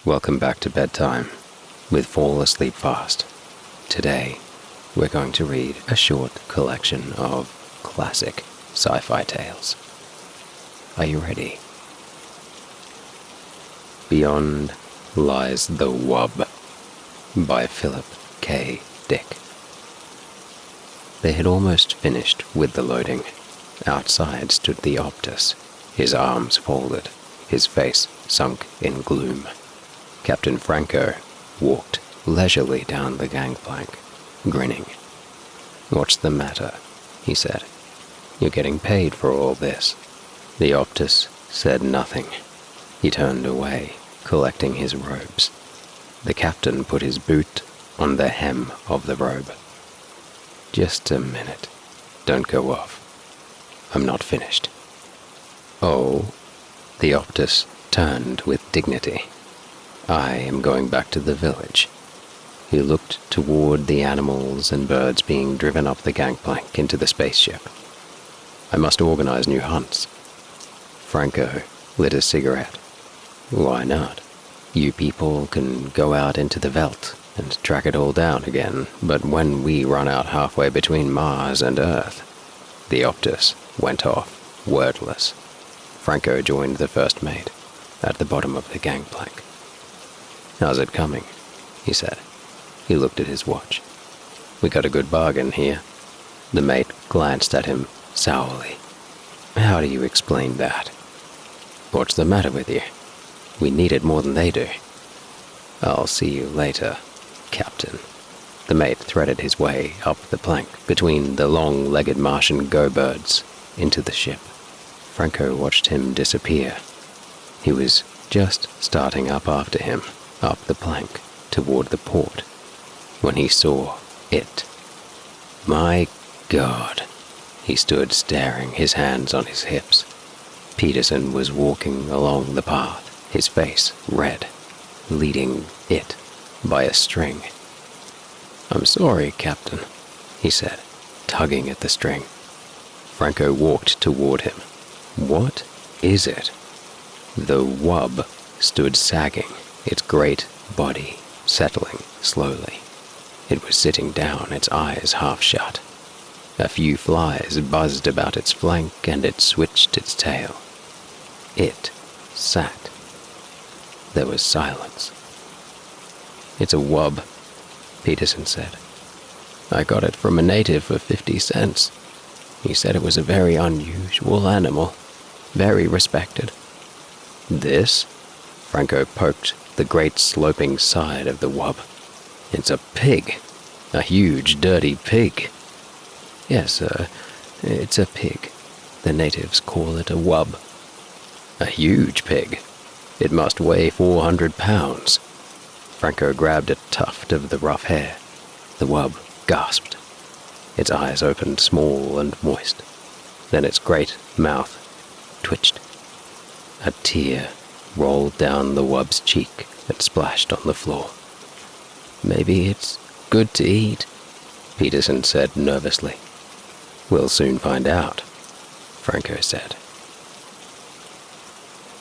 Welcome back to bedtime with Fall Asleep Fast. Today, we're going to read a short collection of classic sci-fi tales. Are you ready? Beyond Lies the Wub by Philip K. Dick. They had almost finished with the loading. Outside stood the Optus, his arms folded, his face sunk in gloom. Captain Franco walked leisurely down the gangplank, grinning. "What's the matter?" he said. "You're getting paid for all this." The Optus said nothing. He turned away, collecting his robes. The captain put his boot on the hem of the robe. "Just a minute. Don't go off. I'm not finished." "Oh?" The Optus turned with dignity. "I am going back to the village." He looked toward the animals and birds being driven up the gangplank into the spaceship. "I must organize new hunts." Franco lit a cigarette. "Why not? You people can go out into the veldt and track it all down again, but when we run out halfway between Mars and Earth..." The Optus went off, wordless. Franco joined the first mate at the bottom of the gangplank. "How's it coming?" he said. He looked at his watch. "We got a good bargain here." The mate glanced at him sourly. "How do you explain that?" "What's the matter with you? We need it more than they do." "I'll see you later, Captain." The mate threaded his way up the plank between the long-legged Martian go-birds into the ship. Franco watched him disappear. He was just starting up after him, up the plank, toward the port, when he saw it. My God! He stood staring, his hands on his hips. Peterson was walking along the path, his face red, leading it by a string. "I'm sorry, Captain," he said, tugging at the string. Franco walked toward him. "What is it?" The wub stood sagging, its great body settling slowly. It was sitting down, its eyes half shut. A few flies buzzed about its flank and it switched its tail. It sat. There was silence. "It's a wub," Peterson said. "I got it from a native for 50 cents. He said it was a very unusual animal, very respected." "This?" Franco poked the great sloping side of the wub. "It's a pig. A huge, dirty pig." "Yes, sir. It's a pig. The natives call it a wub." "A huge pig. It must weigh 400 pounds. Franco grabbed a tuft of the rough hair. The wub gasped. Its eyes opened small and moist. Then its great mouth twitched. A tear rolled down the wub's cheek and splashed on the floor. "Maybe it's good to eat," Peterson said nervously. "We'll soon find out," Franco said.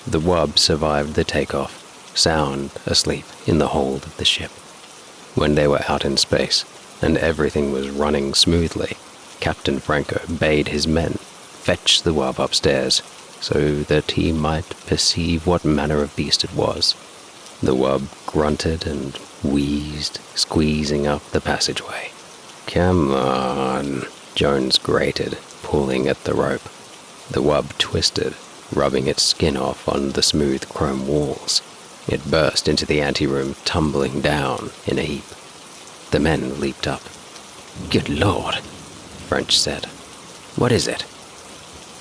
The wub survived the takeoff, sound asleep in the hold of the ship. When they were out in space and everything was running smoothly, Captain Franco bade his men fetch the wub upstairs so that he might perceive what manner of beast it was. The wub grunted and wheezed, squeezing up the passageway. "Come on," Jones grated, pulling at the rope. The wub twisted, rubbing its skin off on the smooth chrome walls. It burst into the anteroom, tumbling down in a heap. The men leaped up. "Good Lord," French said. "What is it?"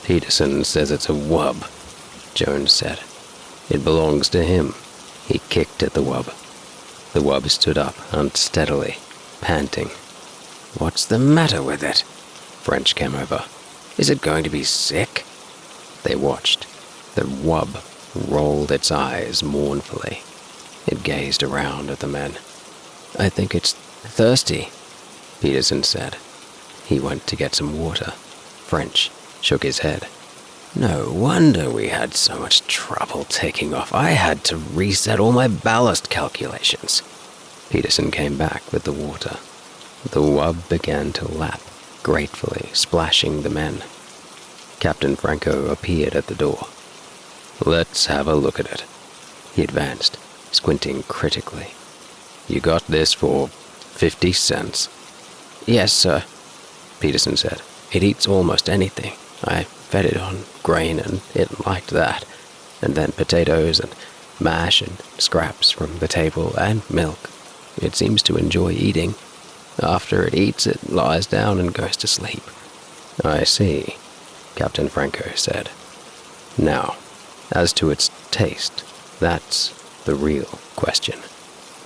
"Peterson says it's a wub," Jones said. "It belongs to him." He kicked at the wub. The wub stood up unsteadily, panting. "What's the matter with it?" French came over. "Is it going to be sick?" They watched. The wub rolled its eyes mournfully. It gazed around at the men. "I think it's thirsty," Peterson said. He went to get some water. French shook his head. No wonder we had so much trouble taking off. I had to reset all my ballast calculations. Peterson came back with the water. The wub began to lap, gratefully splashing the men. Captain Franco appeared at the door. Let's have a look at it. He advanced, squinting critically. You got this for 50 cents. Yes, sir, Peterson said. It eats almost anything. I fed it on grain and it liked that. And then potatoes and mash and scraps from the table and milk. It seems to enjoy eating. After it eats, it lies down and goes to sleep. I see, Captain Franco said. Now, as to its taste, that's the real question.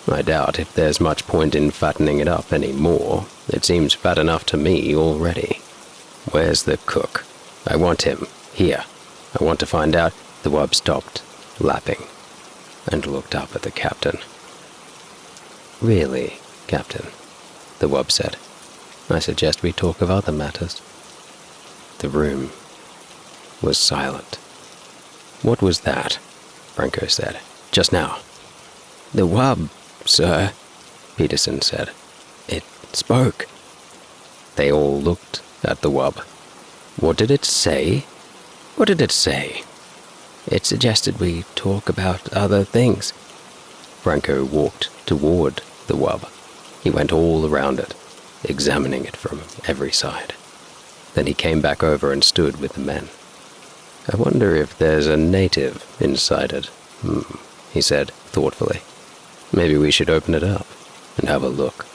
I doubt if there's much point in fattening it up any more. It seems fat enough to me already. Where's the cook? I want him, here. I want to find out. The wub stopped, lapping, and looked up at the captain. Really, Captain, the wub said. I suggest we talk of other matters. The room was silent. What was that? Franco said. Just now. The wub, sir, Peterson said. It spoke. They all looked at the wub. What did it say? What did it say? It suggested we talk about other things. Franco walked toward the wub. He went all around it, examining it from every side. Then he came back over and stood with the men. I wonder if there's a native inside it, he said thoughtfully. Maybe we should open it up and have a look.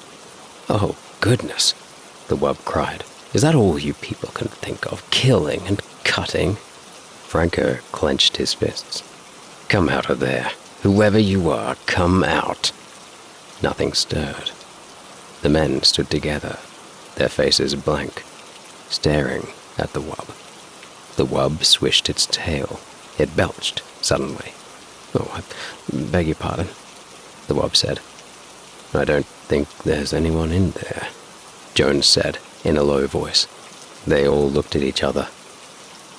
Oh, goodness, the wub cried. Is that all you people can think of? Killing and cutting? Franco clenched his fists. Come out of there. Whoever you are, come out. Nothing stirred. The men stood together, their faces blank, staring at the wub. The wub swished its tail. It belched suddenly. Oh, I beg your pardon, the wub said. I don't think there's anyone in there, Jones said in a low voice. They all looked at each other.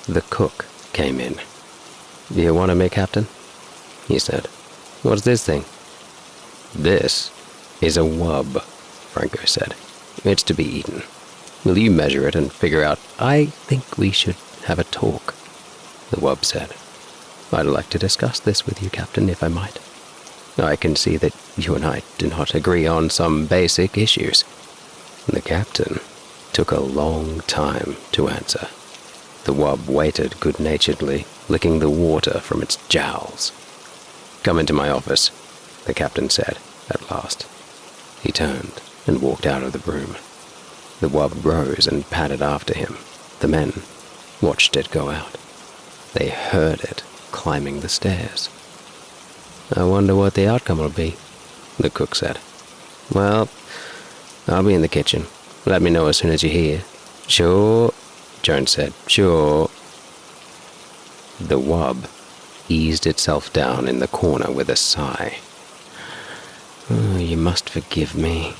The cook came in. Do you want me, Captain? He said. What's this thing? This is a wub, Franco said. It's to be eaten. Will you measure it and figure out? I think we should have a talk, the wub said. I'd like to discuss this with you, Captain, if I might. I can see that you and I do not agree on some basic issues. The captain took a long time to answer. The wub waited good-naturedly, licking the water from its jowls. Come into my office, the captain said, at last. He turned and walked out of the room. The wub rose and padded after him. The men watched it go out. They heard it climbing the stairs. I wonder what the outcome will be, the cook said. Well, I'll be in the kitchen. Let me know as soon as you're here. Sure, Jones said. Sure. The wub eased itself down in the corner with a sigh. Oh, you must forgive me,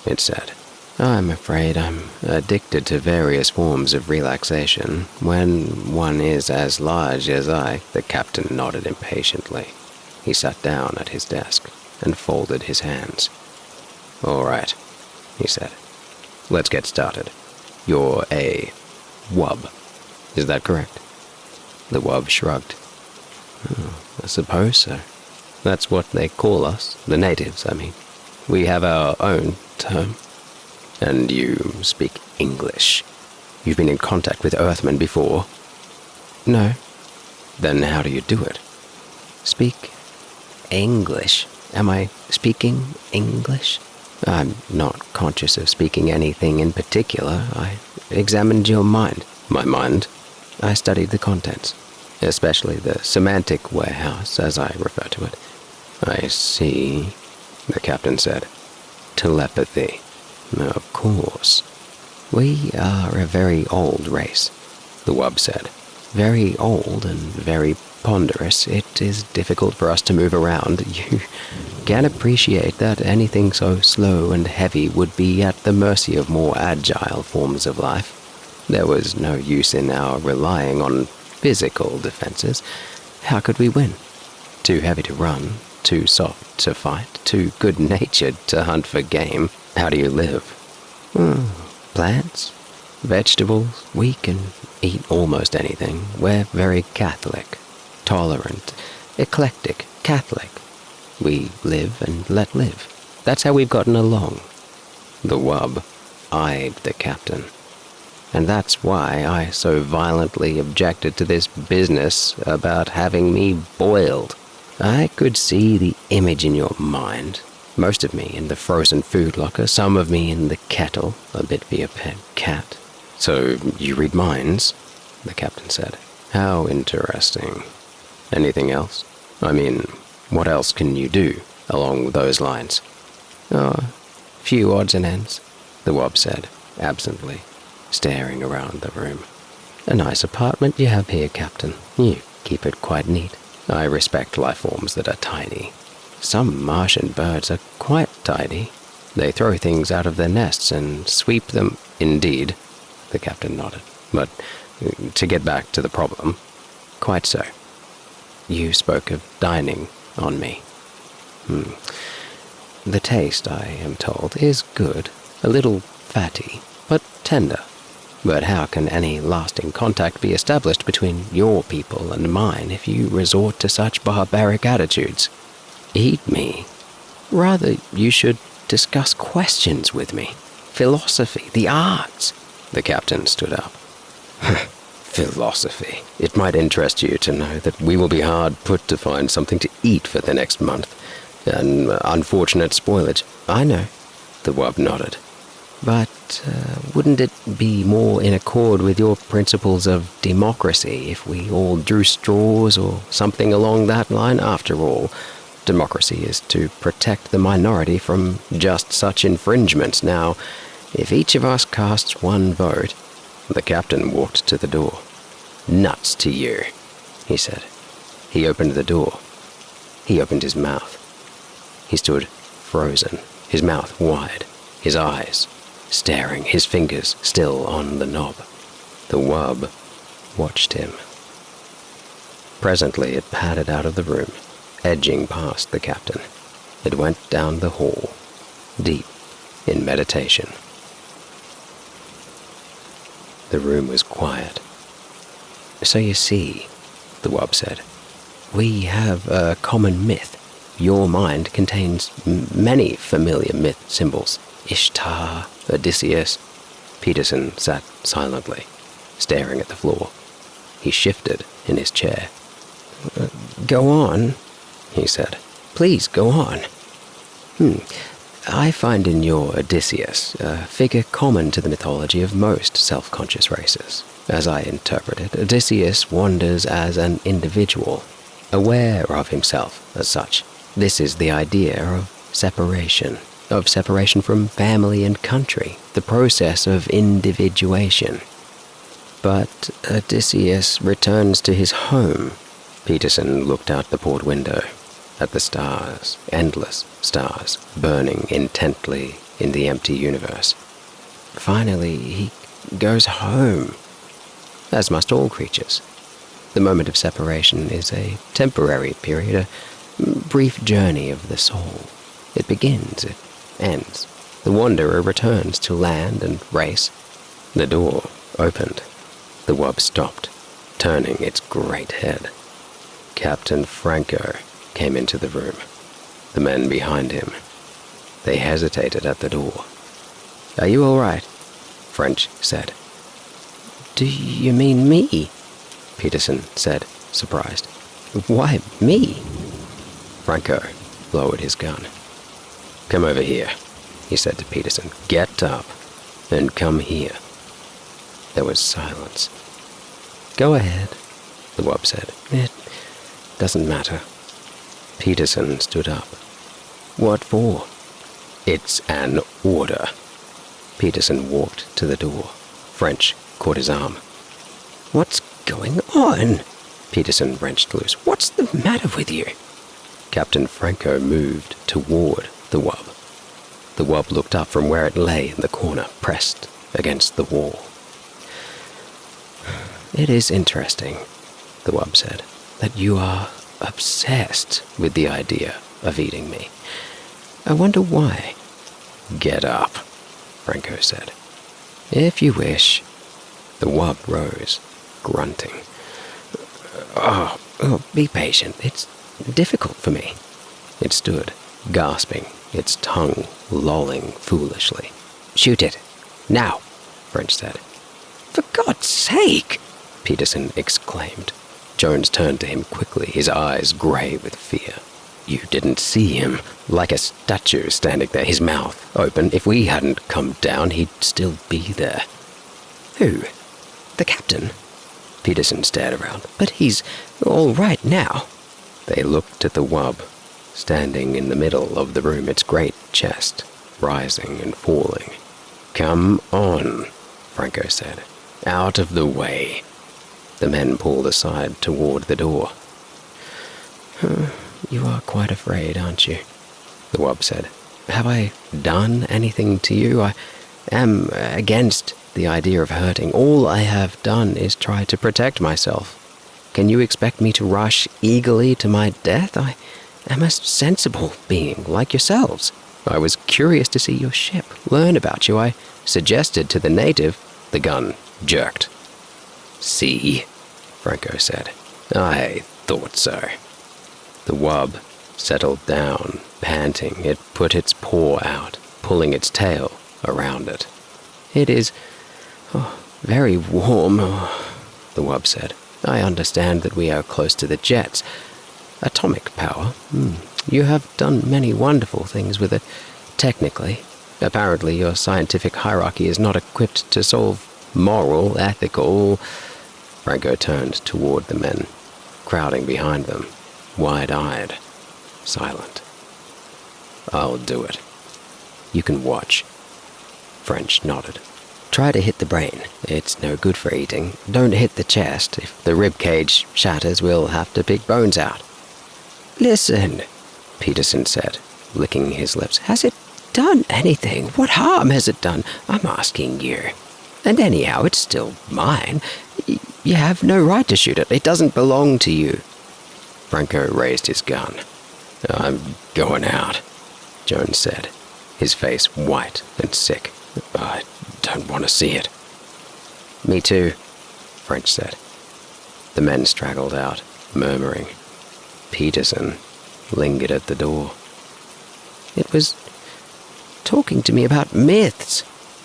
it said. I'm afraid I'm addicted to various forms of relaxation. When one is as large as I, the captain nodded impatiently. He sat down at his desk and folded his hands. All right, he said. Let's get started. You're a wub. Is that correct? The wub shrugged. Oh, I suppose so. That's what they call us, the natives, I mean. We have our own term. And you speak English. You've been in contact with Earthmen before? No. Then how do you do it? Speak English. Am I speaking English? I'm not conscious of speaking anything in particular. I examined your mind. My mind? I studied the contents, especially the semantic warehouse, as I refer to it. I see, the captain said. Telepathy. Of course. We are a very old race, the wub said. Very old and very ponderous. It is difficult for us to move around. You can appreciate that anything so slow and heavy would be at the mercy of more agile forms of life. There was no use in our relying on physical defenses, how could we win? Too heavy to run, too soft to fight, too good-natured to hunt for game. How do you live? Plants, vegetables. We can eat almost anything. We're very Catholic, tolerant, eclectic, Catholic. We live and let live. That's how we've gotten along. The wub eyed the captain. And that's why I so violently objected to this business about having me boiled. I could see the image in your mind. Most of me in the frozen food locker, some of me in the kettle, a bit for your pet cat. So you read minds? The captain said. How interesting. Anything else? I mean, what else can you do along those lines? Oh, few odds and ends, the wub said, absently, staring around the room. A nice apartment you have here, Captain. You keep it quite neat. I respect life forms that are tidy. Some Martian birds are quite tidy. They throw things out of their nests and sweep them. Indeed, the captain nodded. But to get back to the problem, quite so. You spoke of dining on me. The taste, I am told, is good, a little fatty, but tender. But how can any lasting contact be established between your people and mine if you resort to such barbaric attitudes? Eat me. Rather, you should discuss questions with me. Philosophy, the arts. The captain stood up. Philosophy. It might interest you to know that we will be hard put to find something to eat for the next month. An unfortunate spoilage. I know. The wub nodded. But wouldn't it be more in accord with your principles of democracy if we all drew straws or something along that line? After all, democracy is to protect the minority from just such infringements. Now, if each of us casts one vote... The captain walked to the door. Nuts to you, he said. He opened the door. He opened his mouth. He stood frozen, his mouth wide, his eyes staring, his fingers still on the knob. The wub watched him. Presently it padded out of the room, edging past the captain. It went down the hall, deep in meditation. The room was quiet. So you see, the wub said, we have a common myth. Your mind contains many familiar myth symbols. Ishtar, Odysseus. Peterson sat silently, staring at the floor. He shifted in his chair. Go on, he said. Please go on. I find in your Odysseus a figure common to the mythology of most self-conscious races. As I interpret it, Odysseus wanders as an individual, aware of himself as such. This is the idea of separation from family and country, the process of individuation. But Odysseus returns to his home. Peterson looked out the port window, at the stars, endless stars, burning intently in the empty universe. Finally, he goes home, as must all creatures. The moment of separation is a temporary period, a brief journey of the soul. It begins, it ends. The wanderer returns to land and race. The door opened. The wub stopped, turning its great head. Captain Franco came into the room, the men behind him. They hesitated at the door. Are you all right? French said. Do you mean me? Peterson said, surprised. Why me? Franco lowered his gun. Come over here, he said to Peterson. Get up and come here. There was silence. Go ahead, the wub said. It doesn't matter. Peterson stood up. What for? It's an order. Peterson walked to the door. French caught his arm. What's going on? Peterson wrenched loose. What's the matter with you? Captain Franco moved toward the wub. The wub looked up from where it lay in the corner, pressed against the wall. It is interesting, the wub said, that you are obsessed with the idea of eating me. I wonder why. Get up, Franco said. If you wish. The wub rose, grunting. Oh, be patient. It's difficult for me. It stood, gasping, its tongue lolling foolishly. Shoot it. Now, French said. For God's sake, Peterson exclaimed. Jones turned to him quickly, his eyes grey with fear. You didn't see him, like a statue standing there, his mouth open. If we hadn't come down, he'd still be there. Who? The captain? Peterson stared around. But he's all right now. They looked at the wub, standing in the middle of the room, its great chest rising and falling. Come on, Franco said. Out of the way. The men pulled aside toward the door. You are quite afraid, aren't you? The wub said. Have I done anything to you? I am against the idea of hurting. All I have done is try to protect myself. Can you expect me to rush eagerly to my death? I am a sensible being like yourselves. I was curious to see your ship, learn about you. I suggested to the native. The gun jerked. See, Franco said. I thought so. The wub settled down, panting. It put its paw out, pulling its tail around it. It is very warm, the wub said. I understand that we are close to the jets. Atomic power. You have done many wonderful things with it, technically. Apparently your scientific hierarchy is not equipped to solve moral, ethical... Franco turned toward the men, crowding behind them, wide-eyed, silent. I'll do it. You can watch. French nodded. Try to hit the brain. It's no good for eating. Don't hit the chest. If the rib cage shatters, we'll have to pick bones out. Listen, Peterson said, licking his lips. Has it done anything? What harm has it done? I'm asking you. And anyhow, it's still mine. You have no right to shoot it. It doesn't belong to you. Franco raised his gun. I'm going out, Jones said, his face white and sick. I don't want to see it. Me too, French said. The men straggled out, murmuring. Peterson lingered at the door. It was talking to me about myths,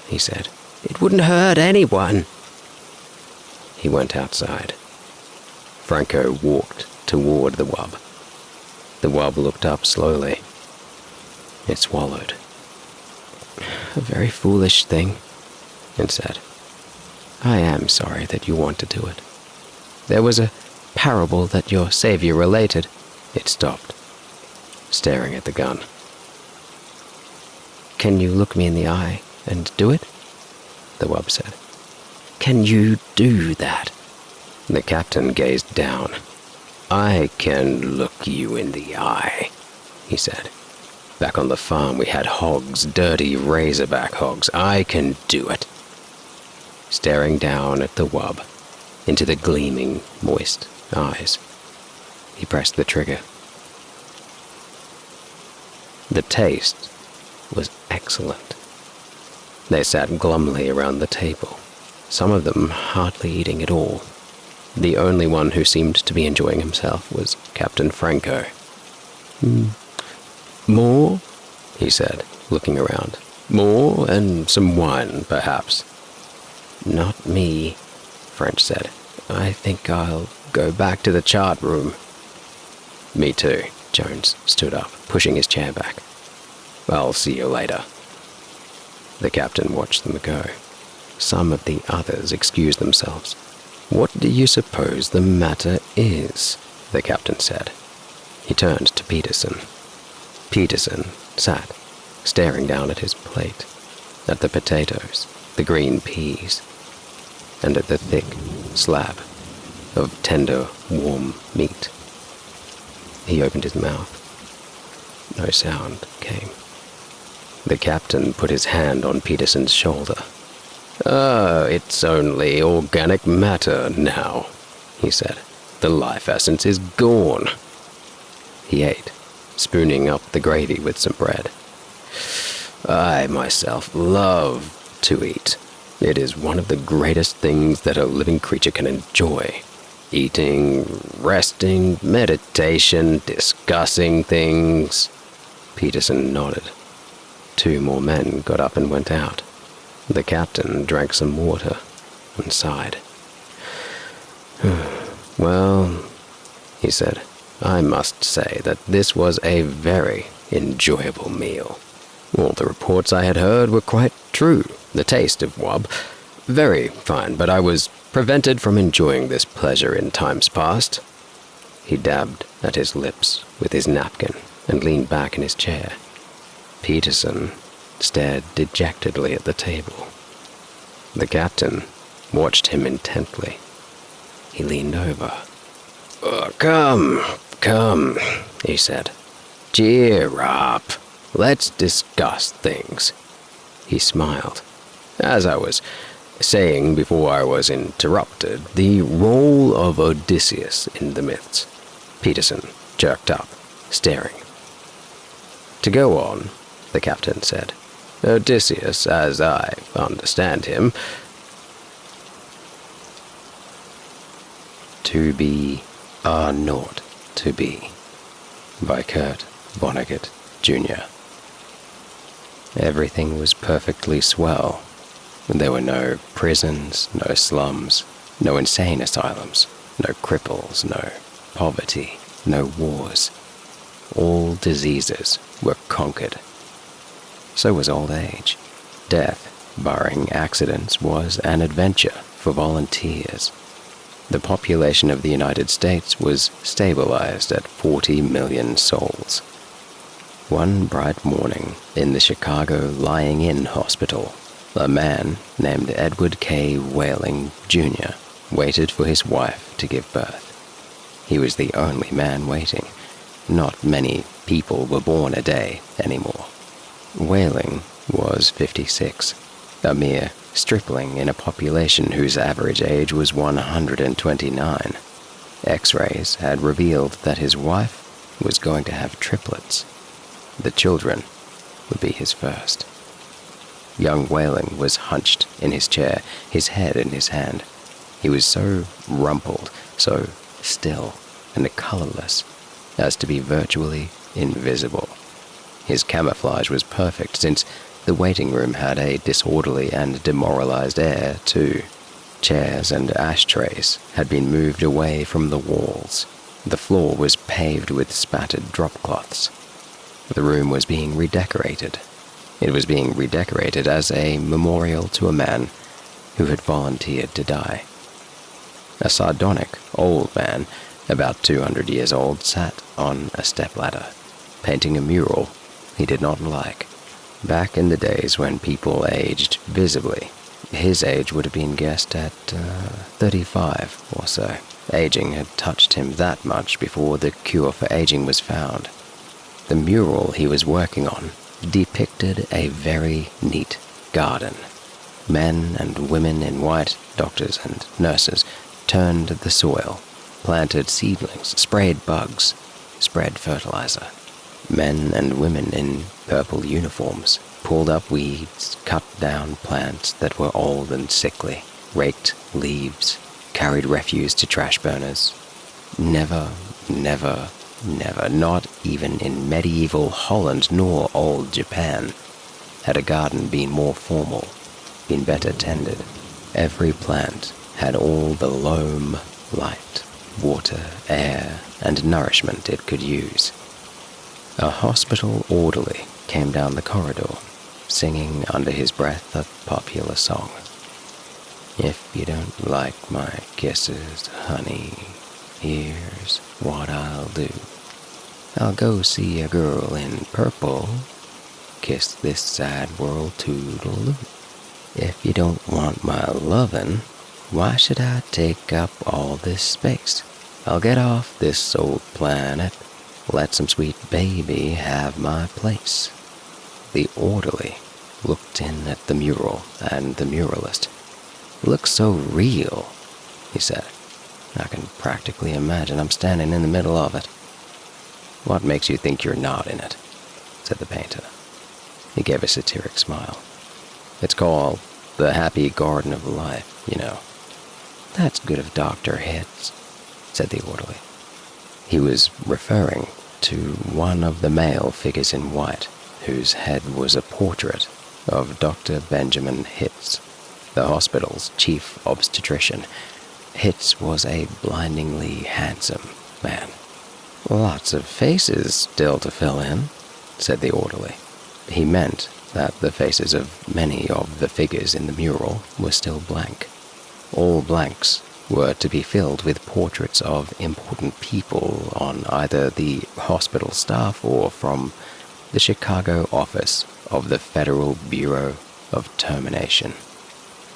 he said. It wouldn't hurt anyone. He went outside. Franco walked toward the wub. The wub looked up slowly. It swallowed. A very foolish thing, it said. I am sorry that you want to do it. There was a parable that your savior related. It stopped, staring at the gun. Can you look me in the eye and do it? The wub said. Can you do that? The captain gazed down. I can look you in the eye, he said. Back on the farm we had hogs, dirty razorback hogs. I can do it. Staring down at the wub, into the gleaming, moist eyes, he pressed the trigger. The taste was excellent. They sat glumly around the table, some of them hardly eating at all. The only one who seemed to be enjoying himself was Captain Franco. More? He said, looking around. More and some wine, perhaps. Not me, French said. I think I'll go back to the chart room. Me too, Jones stood up, pushing his chair back. I'll see you later. The captain watched them go. Some of the others excused themselves. What do you suppose the matter is? The captain said. He turned to Peterson. Peterson sat, staring down at his plate, at the potatoes, the green peas, and at the thick slab of tender, warm meat. He opened his mouth. No sound came. The captain put his hand on Peterson's shoulder. It's only organic matter now, he said. The life essence is gone. He ate, spooning up the gravy with some bread. I myself love to eat. It is one of the greatest things that a living creature can enjoy. Eating, resting, meditation, discussing things. Peterson nodded. 2 more men got up and went out. The captain drank some water and sighed. Well, he said, I must say that this was a very enjoyable meal. All the reports I had heard were quite true. The taste of wub, very fine, but I was prevented from enjoying this pleasure in times past. He dabbed at his lips with his napkin and leaned back in his chair. Peterson stared dejectedly at the table. The captain watched him intently. He leaned over. Come, he said. Cheer up. Let's discuss things. He smiled. As I was saying before I was interrupted, the role of Odysseus in the myths. Peterson jerked up, staring. To go on, the captain said, Odysseus, as I understand him, To be are not to be, by Kurt Vonnegut, Jr. Everything was perfectly swell. There were no prisons, no slums, no insane asylums, no cripples, no poverty, no wars. All diseases were conquered. So was old age. Death, barring accidents, was an adventure for volunteers. The population of the United States was stabilized at 40 million souls. One bright morning, in the Chicago Lying-In Hospital, a man named Edward K. Whaling, Jr. waited for his wife to give birth. He was the only man waiting. Not many people were born a day anymore. Whaling was 56, a mere stripling in a population whose average age was 129. X-rays had revealed that his wife was going to have triplets. The children would be his first. Young Whaling was hunched in his chair, his head in his hand. He was so rumpled, so still and colorless, as to be virtually invisible. His camouflage was perfect, since the waiting room had a disorderly and demoralized air, too. Chairs and ashtrays had been moved away from the walls. The floor was paved with spattered drop cloths. The room was being redecorated. It was being redecorated as a memorial to a man who had volunteered to die. A sardonic old man, about 200 years old, sat on a stepladder, painting a mural he did not like. Back in the days when people aged visibly, his age would have been guessed at 35 or so. Aging had touched him that much before the cure for aging was found. The mural he was working on depicted a very neat garden. Men and women in white, doctors and nurses, turned the soil, planted seedlings, sprayed bugs, spread fertilizer. Men and women in purple uniforms pulled up weeds, cut down plants that were old and sickly, raked leaves, carried refuse to trash burners. Never, not even in medieval Holland nor old Japan, had a garden been more formal, been better tended. Every plant had all the loam, light, water, air, and nourishment it could use. A hospital orderly came down the corridor, singing under his breath a popular song. If you don't like my kisses, honey, here's what I'll do. I'll go see a girl in purple, kiss this sad world toodaloo. If you don't want my lovin', why should I take up all this space? I'll get off this old planet, let some sweet baby have my place. The orderly looked in at the mural and the muralist. Looks so real, he said. I can practically imagine I'm standing in the middle of it." "What makes you think you're not in it?" said the painter. He gave a satiric smile. "It's called the Happy Garden of Life, you know." "That's good of Dr. Hitz," said the orderly. He was referring to one of the male figures in white, whose head was a portrait of Dr. Benjamin Hitz, the hospital's chief obstetrician. Hitz was a blindingly handsome man. "Lots of faces still to fill in," said the orderly. He meant that the faces of many of the figures in the mural were still blank. All blanks were to be filled with portraits of important people on either the hospital staff or from the Chicago office of the Federal Bureau of Termination.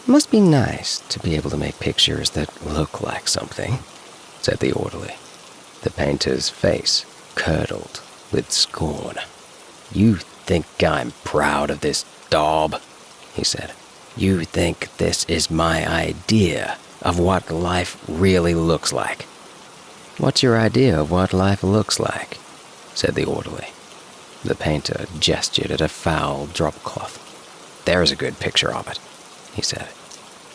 "Must be nice to be able to make pictures that look like something," said the orderly. The painter's face curdled with scorn. "You think I'm proud of this daub?" he said. "You think this is my idea of what life really looks like?" "What's your idea of what life looks like?" said the orderly. The painter gestured at a foul drop-cloth. "There's a good picture of it," he said.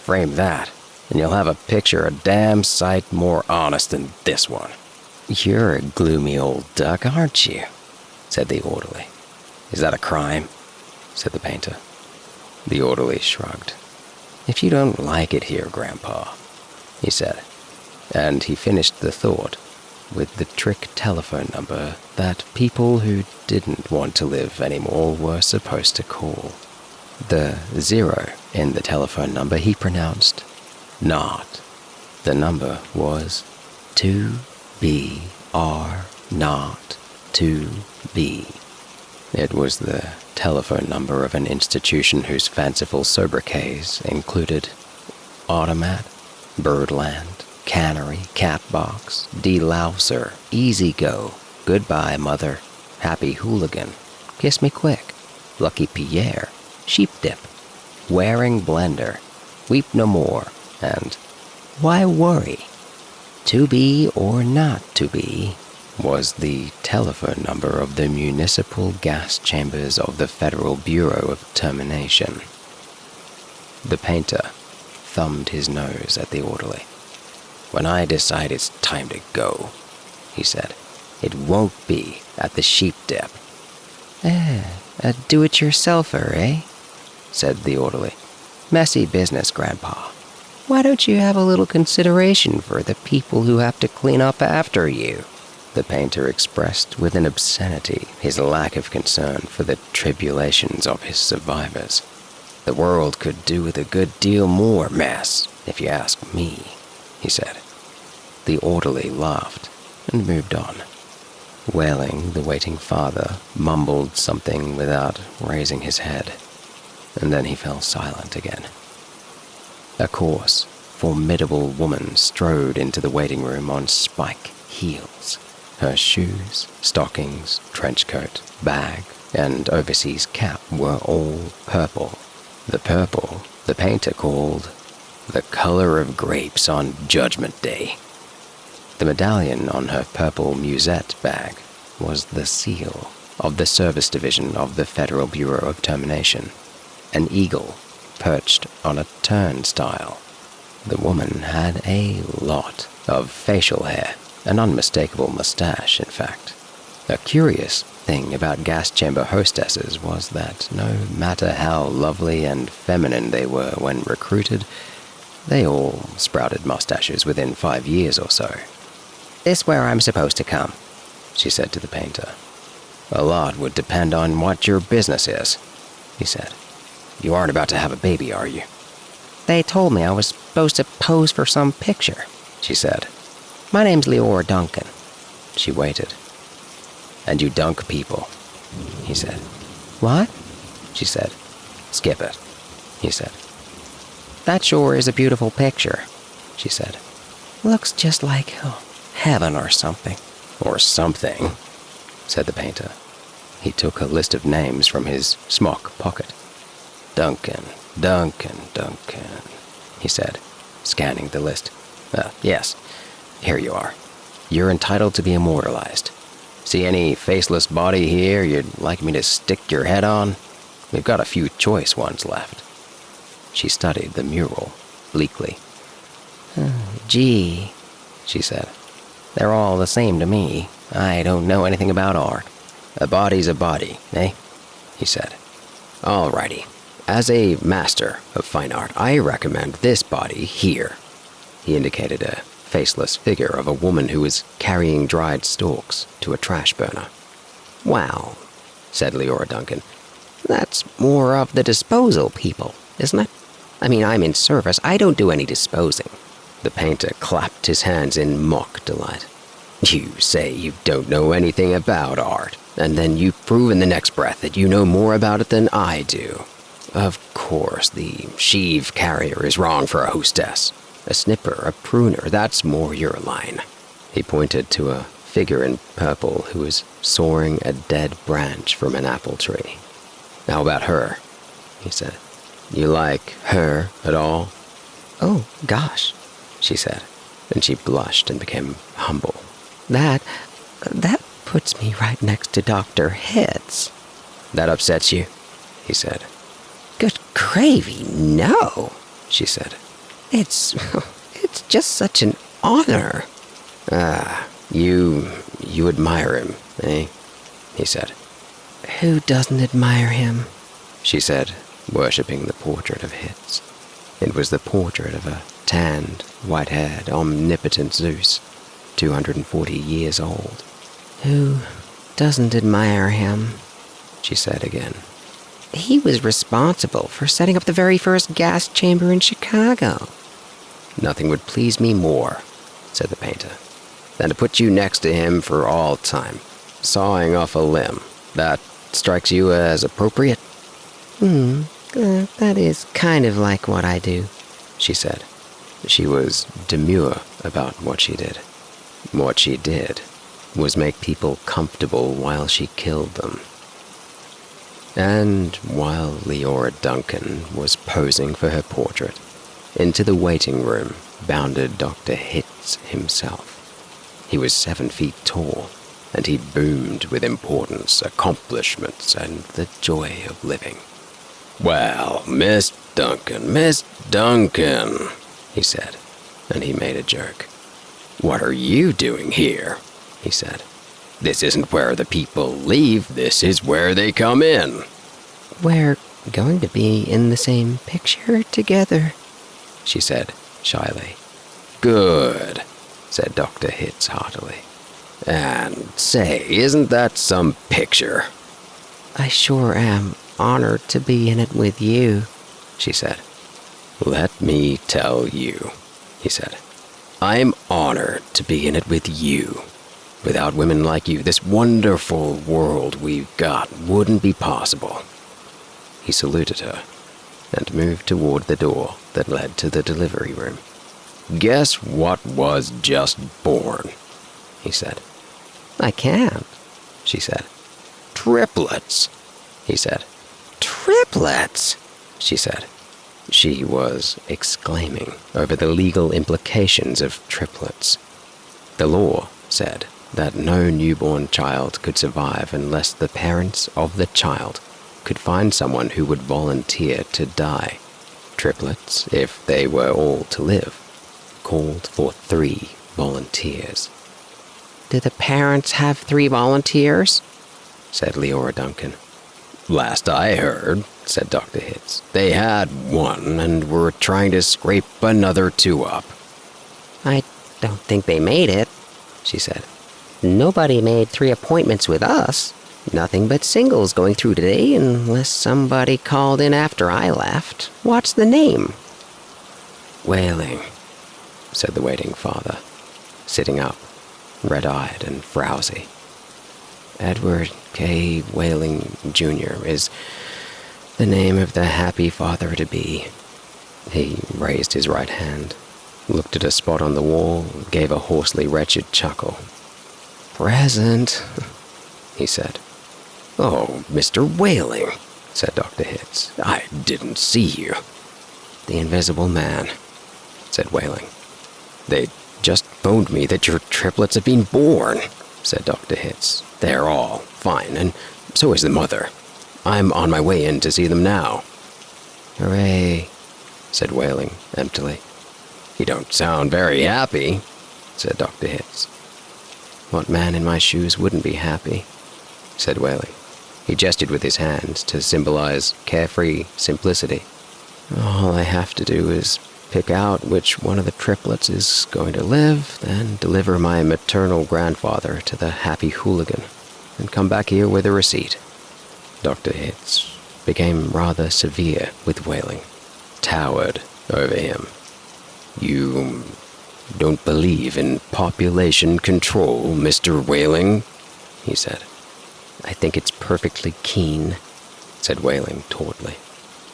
"Frame that, and you'll have a picture a damn sight more honest than this one." "You're a gloomy old duck, aren't you?" said the orderly. "Is that a crime?" said the painter. The orderly shrugged. "If you don't like it here, Grandpa," he said, and he finished the thought with the trick telephone number that people who didn't want to live anymore were supposed to call. The 0 in the telephone number he pronounced not. The number was 2BR not 2B. It was the telephone number of an institution whose fanciful sobriquets included Automat, Birdland, Cannery, Catbox, Delouser, Easy Go, Goodbye Mother, Happy Hooligan, Kiss Me Quick, Lucky Pierre, Sheep Dip, Wearing Blender, Weep No More, and Why Worry? To be or not to be was the telephone number of the municipal gas chambers of the Federal Bureau of Termination. The painter thumbed his nose at the orderly. "When I decide it's time to go," he said, "it won't be at the Sheep Dip." A do-it-yourselfer, eh?" said the orderly. "Messy business, Grandpa. Why don't you have a little consideration for the people who have to clean up after you?" The painter expressed with an obscenity his lack of concern for the tribulations of his survivors. "The world could do with a good deal more mess, if you ask me," he said. The orderly laughed and moved on. Wailing, the waiting father mumbled something without raising his head, and then he fell silent again. A coarse, formidable woman strode into the waiting room on spike heels. Her shoes, stockings, trench coat, bag, and overseas cap were all purple. The purple the painter called the color of grapes on Judgment Day. The medallion on her purple musette bag was the seal of the Service Division of the Federal Bureau of Termination, an eagle perched on a turnstile. The woman had a lot of facial hair, an unmistakable mustache, in fact. A curious thing about gas chamber hostesses was that no matter how lovely and feminine they were when recruited, they all sprouted mustaches within 5 years or so. "This where I'm supposed to come?" she said to the painter. "A lot would depend on what your business is," he said. "You aren't about to have a baby, are you?" "They told me I was supposed to pose for some picture," she said. "My name's Leora Duncan." She waited. "And you dunk people," he said. "What?" she said. "Skip it," he said. "That sure is a beautiful picture," she said. "Looks just like heaven or something." "Or something," said the painter. He took a list of names from his smock pocket. Duncan, Duncan, Duncan, he said, scanning the list. Yes, Here you are. You're entitled to be immortalized. See any faceless body here you'd like me to stick your head on? We've got a few choice ones left." She studied the mural bleakly. "Gee," she said. "They're all the same to me. I don't know anything about art." "A body's a body, eh?" he said. "Alrighty. As a master of fine art, I recommend this body here." He indicated a faceless figure of a woman who was carrying dried stalks to a trash burner. "Wow," said Leora Duncan. "That's more of the disposal people, isn't it? I mean, I'm in service. I don't do any disposing." The painter clapped his hands in mock delight. "You say you don't know anything about art, and then you prove in the next breath that you know more about it than I do. Of course, the sheave carrier is wrong for a hostess. A snipper, a pruner, that's more your line." He pointed to a figure in purple who was sawing a dead branch from an apple tree. "How about her?" he said. "You like her at all?" "Oh, gosh," she said, and she blushed and became humble. That puts me right next to Dr. Hitz." "That upsets you?" he said. "Good gravy, no," she said. It's just such an honor." "Ah, you admire him, eh?" he said. "Who doesn't admire him?" she said, worshipping the portrait of Hitz. It was the portrait of a tanned, white-haired, omnipotent Zeus, 240 years old. "Who doesn't admire him?" she said again. "He was responsible for setting up the very first gas chamber in Chicago." "Nothing would please me more," said the painter, "than to put you next to him for all time, sawing off a limb. That strikes you as appropriate?" That is kind of like what I do," she said. She was demure about what she did. What she did was make people comfortable while she killed them. And while Leora Duncan was posing for her portrait, into the waiting room bounded Dr. Hitz himself. He was 7 feet tall, and he boomed with importance, accomplishments, and the joy of living. "Well, Miss Duncan, he said, and he made a jerk. "What are you doing here?" he said. "This isn't where the people leave, this is where they come in." "We're going to be in the same picture together," she said shyly. "Good," said Dr. Hitz heartily. "And say, isn't that some picture?" "I sure am honored to be in it with you," she said. "Let me tell you," he said. "I'm honored to be in it with you. Without women like you, this wonderful world we've got wouldn't be possible." He saluted her and moved toward the door that led to the delivery room. "Guess what was just born?" he said. "I can't," she said. "Triplets," he said. "Triplets," she said. She was exclaiming over the legal implications of triplets. The law said that no newborn child could survive unless the parents of the child could find someone who would volunteer to die. Triplets, if they were all to live, called for 3 volunteers. "Do the parents have 3 volunteers?" said Leora Duncan. "Last I heard," said Dr. Hitz, "they had 1 and were trying to scrape another 2 up." "I don't think they made it," she said. "Nobody made 3 appointments with us. Nothing but singles going through today, unless somebody called in after I left. What's the name?" "Whaling," said the waiting father, sitting up, red-eyed and frowsy. "Edward K. Whaling, Jr. is the name of the happy father-to-be." He raised his right hand, looked at a spot on the wall, and gave a hoarsely wretched chuckle. "Present," he said. "Oh, Mr. Whaling," said Dr. Hitz. "I didn't see you." "The invisible man," said Whaling. "They just phoned me that your triplets have been born," said Dr. Hitz. "They're all fine, and so is the mother. I'm on my way in to see them now." "Hooray," said Whaling emptily. "You don't sound very happy," said Dr. Hitz. "What man in my shoes wouldn't be happy?" said Whaling. He gestured with his hand to symbolize carefree simplicity. "All I have to do is pick out which one of the triplets is going to live, then deliver my maternal grandfather to the happy hooligan, and come back here with a receipt." Dr. Hitz became rather severe with Whaling, towered over him. "You don't believe in population control, Mr. Whaling?" he said. "I think it's perfectly keen," said Whaling tautly.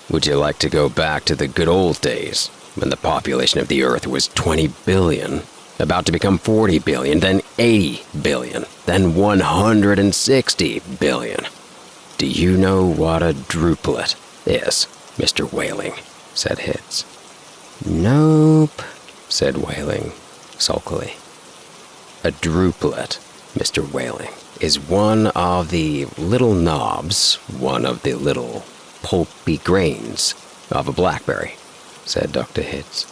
"Would you like to go back to the good old days, when the population of the Earth was 20 billion, about to become 40 billion, then 80 billion, then 160 billion? Do you know what a druplet is, Mr. Whaling?" said Hitz. "Nope," said Whaling sulkily. "A druplet, Mr. Whaling, is one of the little knobs, one of the little pulpy grains of a blackberry," said Dr. Hitz.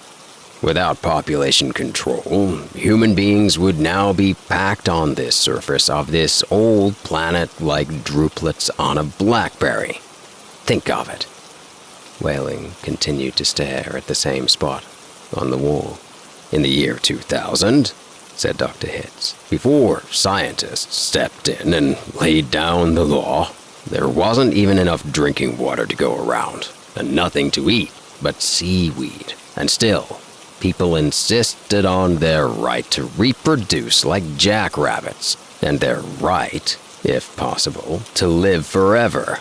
"Without population control, human beings would now be packed on this surface of this old planet like druplets on a blackberry. Think of it." Whaling continued to stare at the same spot on the wall. "In the year 2000, said Dr. Hitz, "before scientists stepped in and laid down the law, there wasn't even enough drinking water to go around, and nothing to eat but seaweed. And still, people insisted on their right to reproduce like jackrabbits, and their right, if possible, to live forever."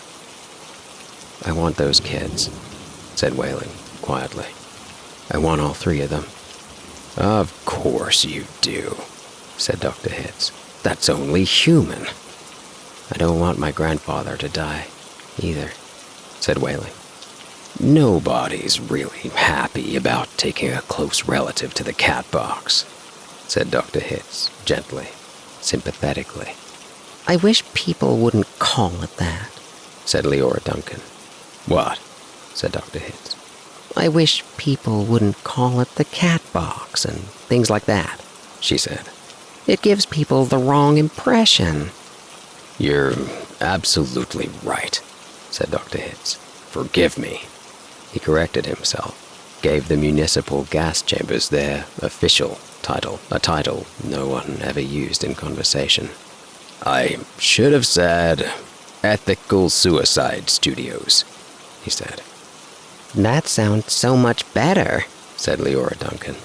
"I want those kids," said Whaling quietly. "I want all three of them." "Of course you do," said Dr. Hitz. "That's only human." "I don't want my grandfather to die, either," said Whaling. "Nobody's really happy about taking a close relative to the cat box," said Dr. Hitz gently, sympathetically. "I wish people wouldn't call it that," said Leora Duncan. "What?" said Dr. Hitz. "I wish people wouldn't call it the cat box and things like that," she said. "It gives people the wrong impression." "You're absolutely right," said Dr. Hitz. "Forgive me." He corrected himself, gave the municipal gas chambers their official title, a title no one ever used in conversation. "I should have said Ethical Suicide Studios," he said. "That sounds so much better," said Leora Duncan.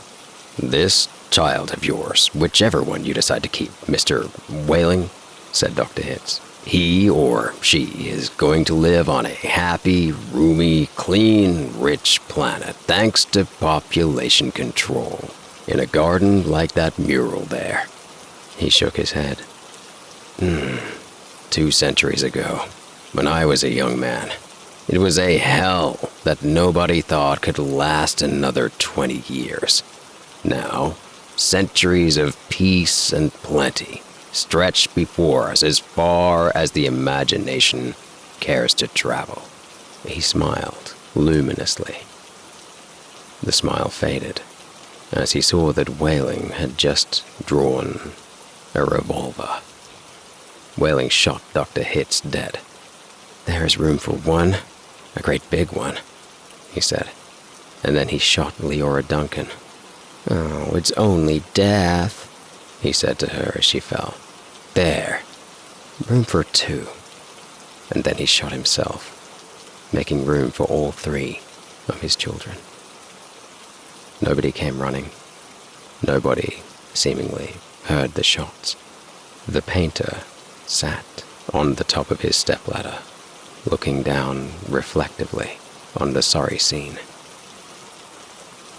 "This child of yours, whichever one you decide to keep, Mr. Whaling," said Dr. Hitz, "he or she is going to live on a happy, roomy, clean, rich planet thanks to population control, in a garden like that mural there." He shook his head. 2 centuries ago, when I was a young man, it was a hell that nobody thought could last another 20 years. Now, centuries of peace and plenty stretch before us as far as the imagination cares to travel. He smiled luminously. The smile faded as he saw that Whaling had just drawn a revolver. Whaling shot Dr. Hitz dead. "There's room for one, a great big one," he said, and then he shot Leora Duncan. "Oh, it's only death," he said to her as she fell. "There, room for 2. And then he shot himself, making room for all 3 of his children. Nobody came running. Nobody, seemingly, heard the shots. The painter sat on the top of his stepladder, looking down reflectively on the sorry scene.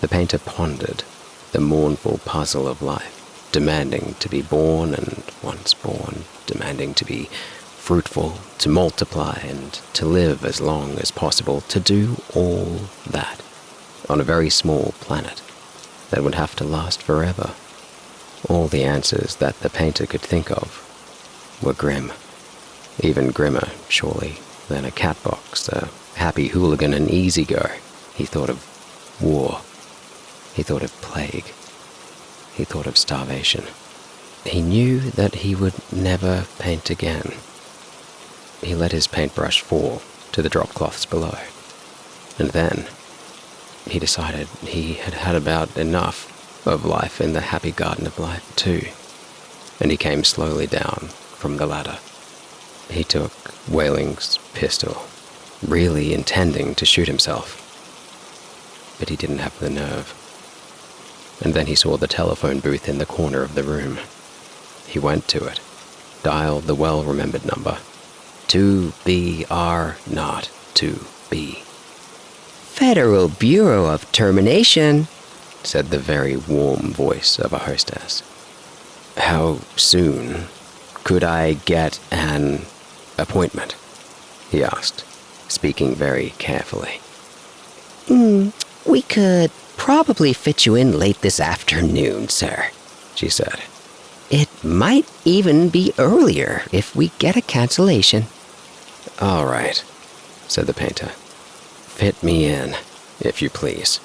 The painter pondered the mournful puzzle of life, demanding to be born and once born, demanding to be fruitful, to multiply and to live as long as possible, to do all that on a very small planet that would have to last forever. All the answers that the painter could think of were grim. Even grimmer, surely, than a cat box, a happy hooligan, an easy-go. He thought of war. He thought of plague. He thought of starvation. He knew that he would never paint again. He let his paintbrush fall to the drop cloths below. And then he decided he had had about enough of life in the happy garden of life too. And he came slowly down from the ladder. He took Whaling's pistol, really intending to shoot himself. But he didn't have the nerve. And then he saw the telephone booth in the corner of the room. He went to it, dialed the well-remembered number. 2BR not 2B. Federal Bureau of Termination, said the very warm voice of a hostess. How soon could I get an appointment? He asked, speaking very carefully. We could probably fit you in late this afternoon, sir, she said. It might even be earlier if we get a cancellation. All right, said the painter. Fit me in, if you please.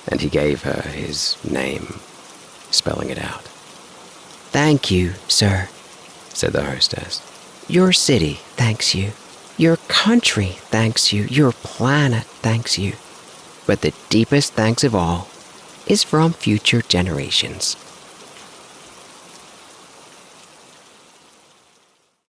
And he gave her his name, spelling it out. Thank you, sir, said the hostess. Your city thanks you. Your country thanks you. Your planet thanks you. But the deepest thanks of all is from future generations.